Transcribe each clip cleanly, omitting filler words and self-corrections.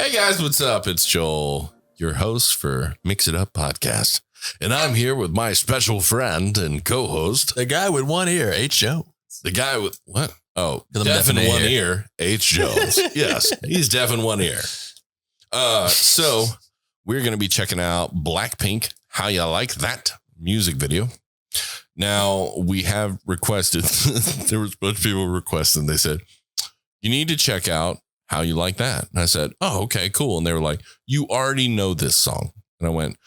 Hey guys, what's up? It's Joel, your host for Mix It Up podcast. And I'm here with my special friend and co-host. The guy with one ear, H. Jones. The guy with what? Oh, deaf in one ear, H. Jones. Yes, he's deaf in one ear. So we're going to be checking out Blackpink, How You Like That music video. Now, we have requested, there was a bunch of people requesting, they said, you need to check out How You Like That. And I said, oh, okay, cool. And they were like, you already know this song. And I went,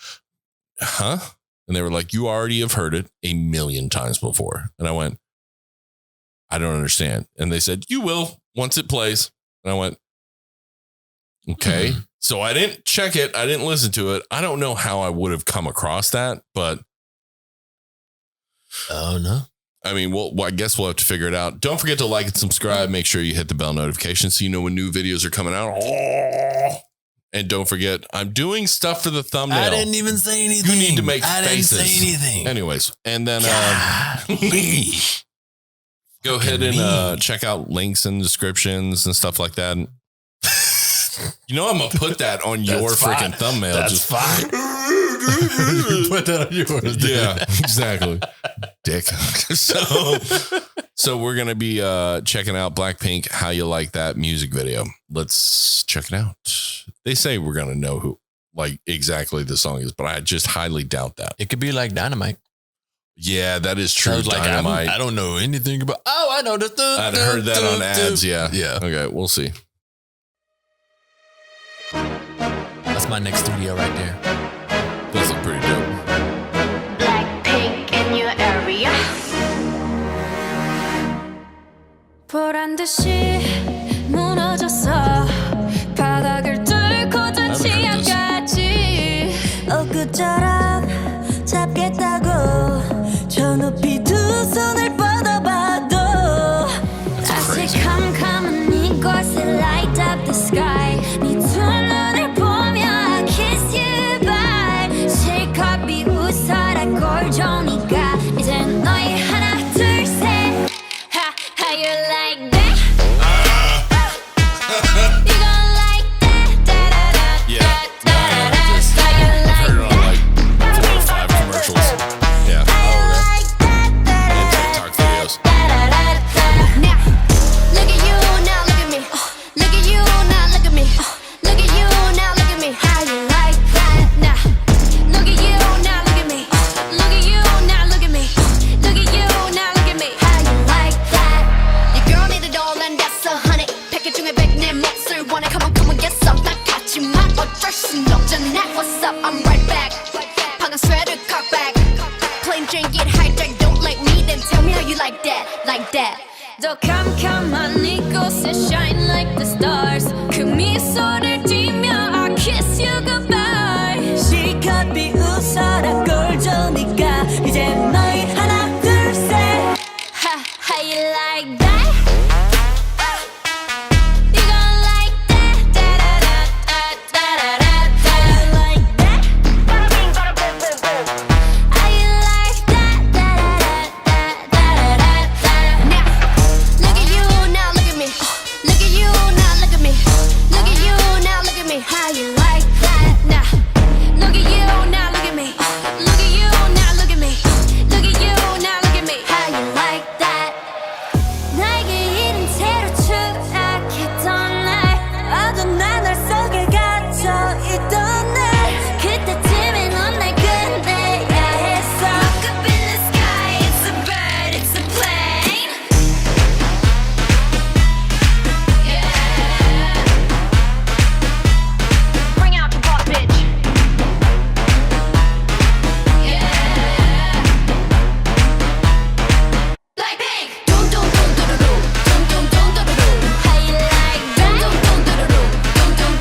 huh? And they were like, you already have heard it a million times before. And I went, I don't understand. And they said, you will once it plays. And I went, okay. Mm-hmm. So I didn't check it. I didn't listen to it. I don't know how I would have come across that, but. Oh, no. I mean, I guess we'll have to figure it out. Don't forget to like and subscribe. Make sure you hit the bell notification so you know when new videos are coming out. And don't forget, I'm doing stuff for the thumbnail. I didn't even say anything. You need to make faces. I didn't say anything. Anyways, and then go ahead and check out links and descriptions and stuff like that. You know, I'm going to put that on your freaking thumbnail. That's fine. Put that on yours. Dude. Yeah, exactly. Dick. So we're going to be checking out Blackpink, How You Like That music video. Let's check it out. They say we're going to know who, like, exactly the song is, but I just highly doubt that. It could be like Dynamite. Yeah, that is true. Like, Dynamite. I don't know anything about. Oh, I know this. I'd heard that on ads. Yeah. Okay, we'll see. That's my next studio right there. Those look pretty dope. Blackpink in your area. 보란 듯이 무너졌어. 바닥을 뚫고 전 치아까지. 엊그처럼 잡겠다고. 저 높이 두 손을 뻗어봐도. 다시 캄캄한 이곳에 light up the sky. 네 두 눈을 보며 kiss you bye. 실컷 비웃어라 꼴좋으니까 이제 너희 하나 둘 셋. How you like that? You gon' like that? Yeah. How you like that? 4 or 5 commercials. Yeah. And TikTok videos. Now, look at you, now look at me. Look at you, now look at me. Look at you, now look at me. How you like that? Now, look at you, now look at me. Look at you, now look at me. Look at you, now look at me. How you like that? Your girl need it all and that's 100. 패킷 중에 100 내 몫을 원해. Come on, get some. 나 같지만 어쩔 순 없잖아. What's up? I'm right back. 방금 sweater cut back. Plain Jane get hijacked. Don't like me, then tell me how you like that. Like that. 더 캄캄한 이곳에 shine like the stars. 그 미소를 띠며 I kiss you goodbye. 실컷 비웃어라 꼴좋으니까 이제 너희 하나 둘 셋. How you like that? You gon' like that? How you like that? How you like that? Now, look at you, now look at me. Look at you, now look at me. Look at you, now look at me. How you like that? Now, look at you, now look at me. Look at you, now look at me. Look at you, now look at me. How you like that? 나에게 이른 채로 추락했던 날 어둠한 날 속에 갇혀 있던 날 그때쯤에 넌 날 끝내야 했어. Look up in the sky, it's a bird, it's a plane. Yeah. Bring out the boss, bitch. Yeah. Blackpink. Dum dum dum dum dum dum dum dum dum. How you like that? Dum dum dum dum dum dum dum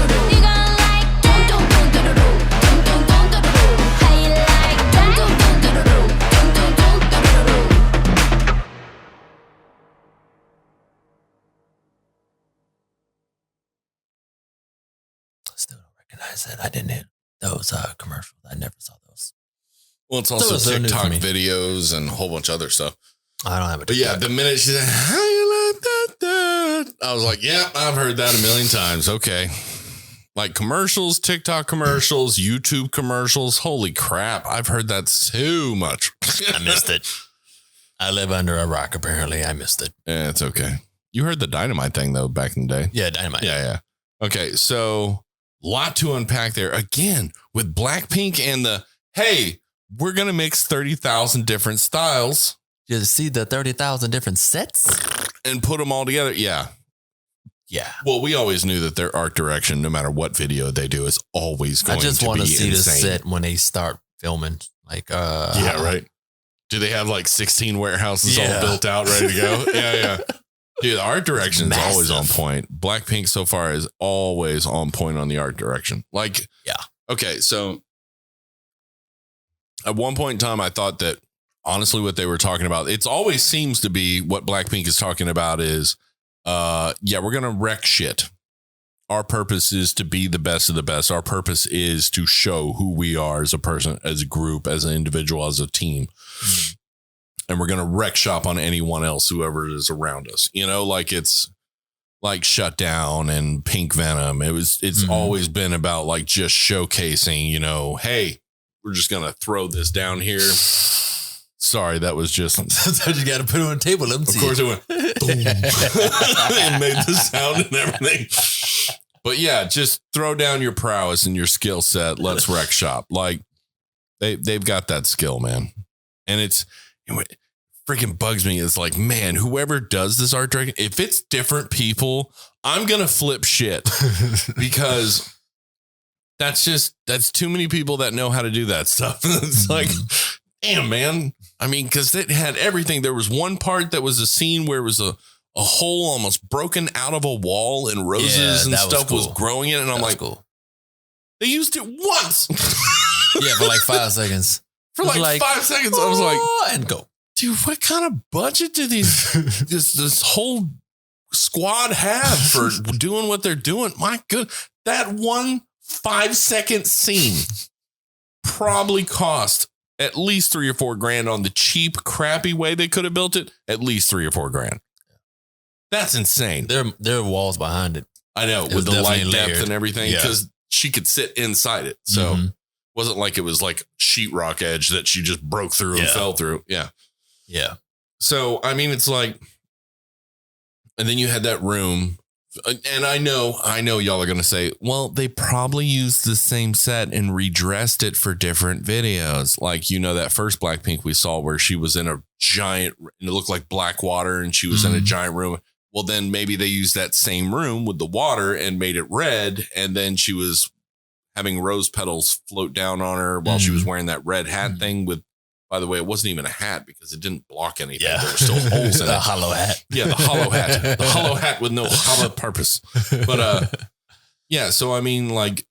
dum. You gon' like dum dum dum dum dum dum dum dum dum. How you like that? Dum dum dum dum dum dum dum dum. Still don't recognize it. I didn't hit those commercials. I never saw those. Well, it's also TikTok videos and a whole bunch of other stuff. I don't have a But yeah, the minute she said, how you like that? I was like, yeah, I've heard that a million times. Okay. Like commercials, TikTok commercials, YouTube commercials. Holy crap. I've heard that so much. I missed it. I live under a rock, apparently. I missed it. Yeah, it's okay. You heard the Dynamite thing, though, back in the day. Yeah, Dynamite. Yeah. Okay, so lot to unpack there. Again, with Blackpink and hey, we're going to mix 30,000 different styles. You see the 30,000 different sets? And put them all together. Yeah. Yeah. Well, we always knew that their art direction, no matter what video they do, is always going to be insane. I just want to see the set when they start filming. Like, yeah, right. Do they have like 16 warehouses all built out, ready to go? Yeah. Dude, the art direction is always on point. Blackpink so far is always on point on the art direction. Like, yeah. Okay, so at one point in time, I thought that honestly, what they were talking about, it always seems to be what Blackpink is talking about is, we're going to wreck shit. Our purpose is to be the best of the best. Our purpose is to show who we are as a person, as a group, as an individual, as a team. Mm. And we're going to wreck shop on anyone else, whoever is around us. You know, like it's like Shutdown and Pink Venom. It's always been about like just showcasing, you know, hey, we're just going to throw this down here. Sorry, that was just. So you got to put it on the table. Of course, it went boom and made the sound and everything. But yeah, just throw down your prowess and your skill set. Let's wreck shop. Like they've got that skill, man. And it freaking bugs me. It's like, man, whoever does this art direction, if it's different people, I'm gonna flip shit because that's too many people that know how to do that stuff. It's like. Damn, man. I mean, because it had everything. There was one part that was a scene where it was a hole almost broken out of a wall and roses and stuff was growing in it. And I'm like, cool. They used it once. Yeah, for like 5 seconds. For like 5 seconds. I was like, and go. Dude, what kind of budget do this whole squad have for doing what they're doing? My good. That one 5-second scene probably cost at least $3 or $4 grand on the cheap, crappy way they could have built it. At least $3 or $4 grand. That's insane. There are walls behind it. I know, with the light depth and everything, because she could sit inside it. So it wasn't like it was like sheetrock edge that she just broke through and fell through. Yeah. Yeah. So, I mean, it's like, and then you had that room. And I know y'all are going to say, well, they probably used the same set and redressed it for different videos. Like, you know, that first Blackpink we saw where she was in a giant, and it looked like black water and she was in a giant room. Well, then maybe they used that same room with the water and made it red. And then she was having rose petals float down on her while she was wearing that red hat thing with, by the way, it wasn't even a hat because it didn't block anything. Yeah. There were still holes in it. The hollow hat. Yeah, the hollow hat. The hollow hat with no hollow purpose. But yeah, so I mean, like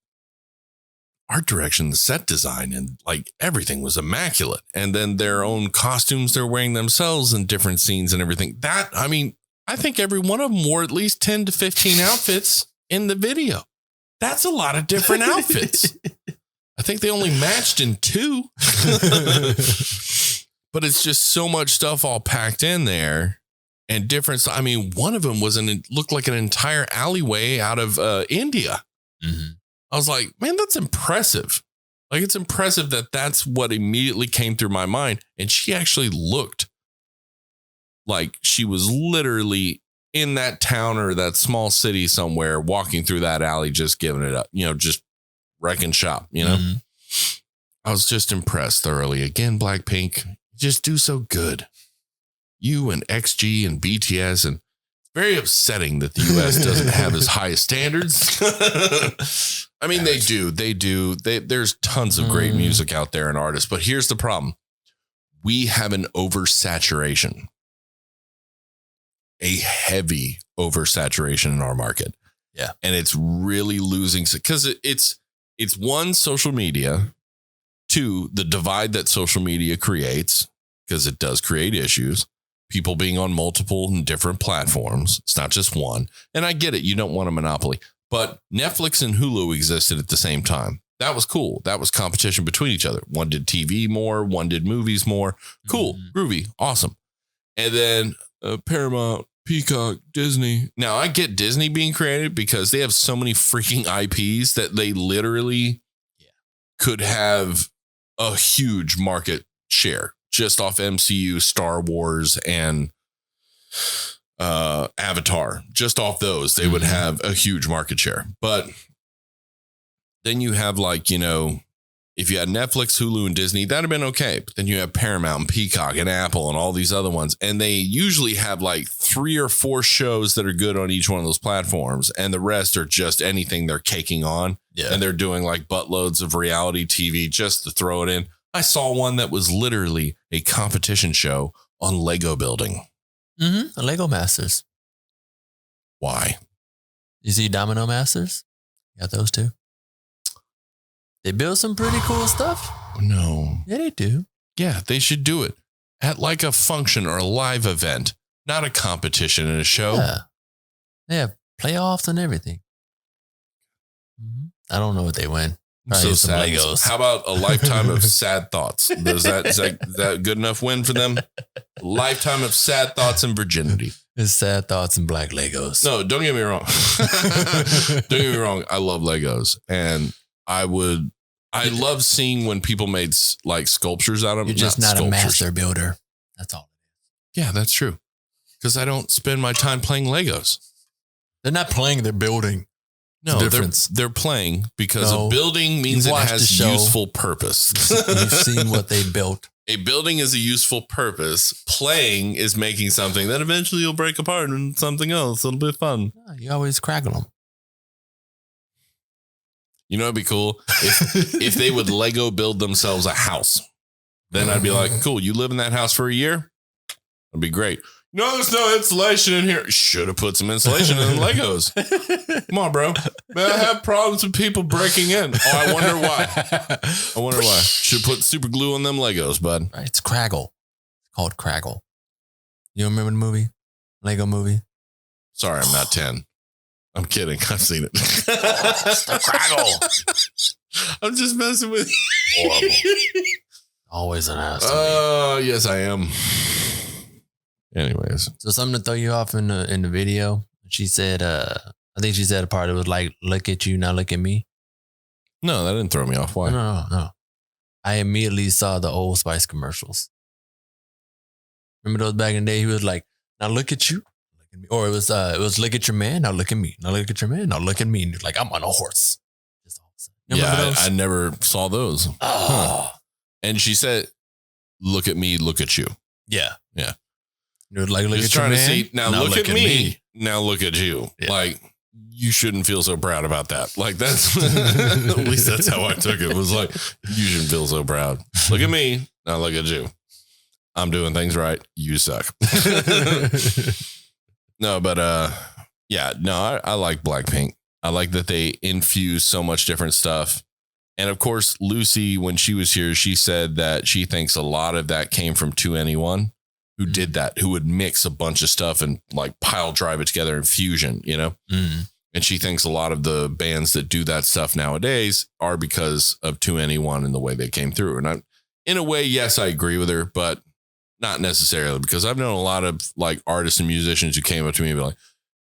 art direction, the set design, and like everything was immaculate. And then their own costumes they're wearing themselves in different scenes and everything. That, I mean, I think every one of them wore at least 10 to 15 outfits in the video. That's a lot of different outfits. I think they only matched in 2. But it's just so much stuff all packed in there and different. I mean, one of them looked like an entire alleyway out of India. Mm-hmm. I was like, man, that's impressive. Like, it's impressive that that's what immediately came through my mind. And she actually looked like she was literally in that town or that small city somewhere, walking through that alley, just giving it up, you know, just wrecking shop, you know. I was just impressed thoroughly. Again, Blackpink, just do so good. You and XG and BTS, and it's very upsetting that the US doesn't have as high standards. I mean, they do. There's tons of great music out there and artists, but here's the problem. We have an oversaturation, a heavy oversaturation in our market. Yeah. And it's really losing because it's one, social media, 2, the divide that social media creates, because it does create issues, people being on multiple and different platforms. It's not just one. And I get it. You don't want a monopoly, but Netflix and Hulu existed at the same time. That was cool. That was competition between each other. One did TV more, one did movies more. Cool, groovy, awesome. And then Paramount Peacock, Disney. Now, I get Disney being created because they have so many freaking IPs that they literally could have a huge market share just off MCU, Star Wars, and Avatar. Just off those, they would have a huge market share. But then you have like, you know, if you had Netflix, Hulu, and Disney, that'd have been okay. But then you have Paramount and Peacock and Apple and all these other ones. And they usually have like 3 or 4 shows that are good on each one of those platforms. And the rest are just anything they're caking on. Yeah. And they're doing like buttloads of reality TV just to throw it in. I saw one that was literally a competition show on Lego building. Mm-hmm. Lego Masters. Why? You see Domino Masters? You got those too? They build some pretty cool stuff. No. Yeah, they do. Yeah, they should do it at like a function or a live event, not a competition in a show. Yeah. They have playoffs and everything. Mm-hmm. I don't know what they win. So sad. Legos. How about a lifetime of sad thoughts? Is that good enough win for them? Lifetime of sad thoughts and virginity. It's sad thoughts and black Legos. No, don't get me wrong. Don't get me wrong. I love Legos, and I love seeing when people made like sculptures out of them. You're just not a master builder. That's all. Yeah, that's true. Because I don't spend my time playing Legos. They're not playing, they're building. No, they're playing because a building means it has useful purpose. You've seen what they built. A building is a useful purpose. Playing is making something that eventually will break apart and something else. It'll be fun. You always craggle them. You know, it'd be cool if they would Lego build themselves a house. Then I'd be like, cool, you live in that house for a year? That'd be great. No, there's no insulation in here. Should have put some insulation in the Legos. Come on, bro. Man, I have problems with people breaking in. Oh, I wonder why. Should put super glue on them Legos, bud. Right, it's Craggle. It's called Craggle. You remember the movie? Lego movie? Sorry, I'm not 10. I'm kidding. I've seen it. It's the Craggle. I'm just messing with you. Horrible. Always an ass. Oh, yes, I am. Anyways, so something to throw you off in the video. She said, I think she said a part that was like, "Look at you, now look at me." No, that didn't throw me off. Why? No. I immediately saw the Old Spice commercials. Remember those back in the day? He was like, "Now look at you, look at me," or it was "Look at your man, now look at me, now look at your man, now look at me." And you're like, "I'm on a horse." Yeah, I never saw those. Oh, and she said, "Look at me, look at you." Yeah. You're like, look at trying to see now look at me. Now look at you. Yeah. Like, you shouldn't feel so proud about that. Like, that's at least that's how I took it. It was like, you shouldn't feel so proud. Look at me. Now look at you. I'm doing things right. You suck. No, but I like Blackpink. I like that they infuse so much different stuff. And of course, Lucy, when she was here, she said that she thinks a lot of that came from 2NE1. Who did that, who would mix a bunch of stuff and like pile drive it together in Fusion, you know? And she thinks a lot of the bands that do that stuff nowadays are because of 2NE1 and the way they came through. And in a way, yes, I agree with her, but not necessarily, because I've known a lot of like artists and musicians who came up to me and be like,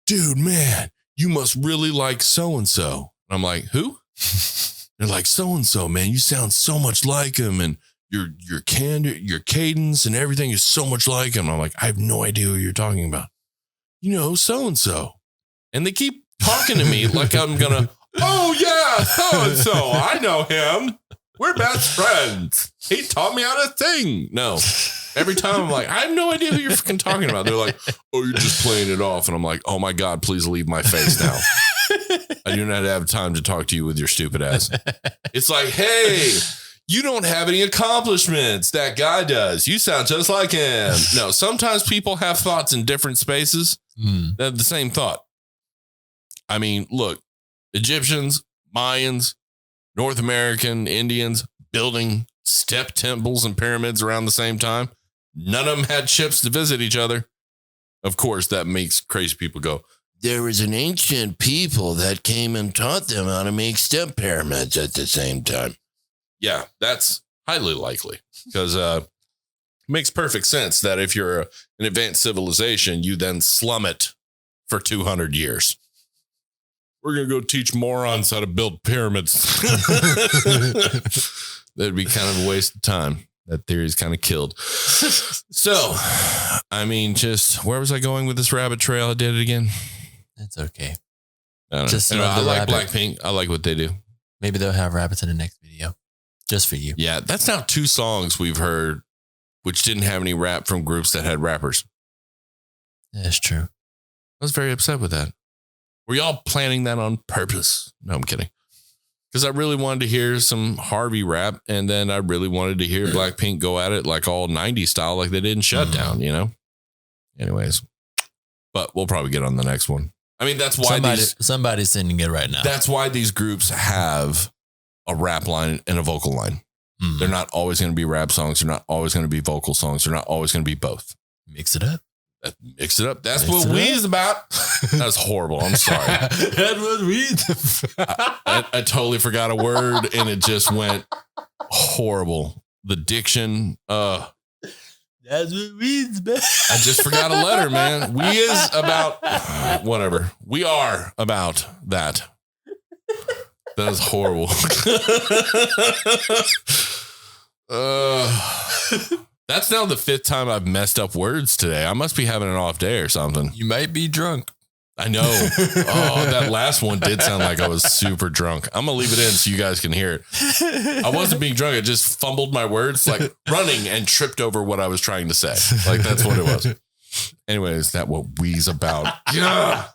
dude, man, you must really like so-and-so. And I'm like, who? They're like, so-and-so, man, you sound so much like him. And your cadence and everything is so much like him. I'm like, I have no idea who you're talking about. You know, so-and-so. And they keep talking to me like I'm gonna, oh yeah, so-and-so. I know him. We're best friends. He taught me how to sing. No. Every time I'm like, I have no idea who you're freaking talking about. They're like, oh, you're just playing it off. And I'm like, oh my God, please leave my face now. I do not have time to talk to you with your stupid ass. It's like, hey, you don't have any accomplishments. That guy does. You sound just like him. No, sometimes people have thoughts in different spaces. They have the same thought. I mean, look, Egyptians, Mayans, North American, Indians building step temples and pyramids around the same time. None of them had ships to visit each other. Of course, that makes crazy people go, there was an ancient people that came and taught them how to make step pyramids at the same time. Yeah, that's highly likely because Makes perfect sense that if you're an advanced civilization, you then slum it for 200 years. We're going to go teach morons how to build pyramids. That'd be kind of a waste of time. That theory is kind of killed. So, I mean, just where was I going with this rabbit trail? I did it again. That's okay. Just anyway, I like Blackpink. I like what they do. Maybe they'll have rabbits in the next video. Just for you. Yeah, that's now 2 songs we've heard which didn't have any rap from groups that had rappers. That's true. I was very upset with that. Were y'all planning that on purpose? No, I'm kidding. Because I really wanted to hear some Harvey rap, and then I really wanted to hear Blackpink go at it like all 90s style, like they didn't shut down, you know? Anyways, but we'll probably get on the next one. I mean, that's why somebody's sending it right now. That's why these groups have a rap line and a vocal line. Mm. They're not always going to be rap songs. They're not always going to be vocal songs. They're not always going to be both. Mix it up. Mix it up. That's what we's about. That was horrible. I'm sorry. That's what we's about. I totally forgot a word and it just went horrible. The diction. That's what we's about. I just forgot a letter, man. We is about whatever. We are about that. That is horrible. That's now the 5th time I've messed up words today. I must be having an off day or something. You might be drunk. I know. Oh, that last one did sound like I was super drunk. I'm going to leave it in so you guys can hear it. I wasn't being drunk. I just fumbled my words, like running and tripped over what I was trying to say. Like that's what it was. Anyways, that what we's about. Yeah.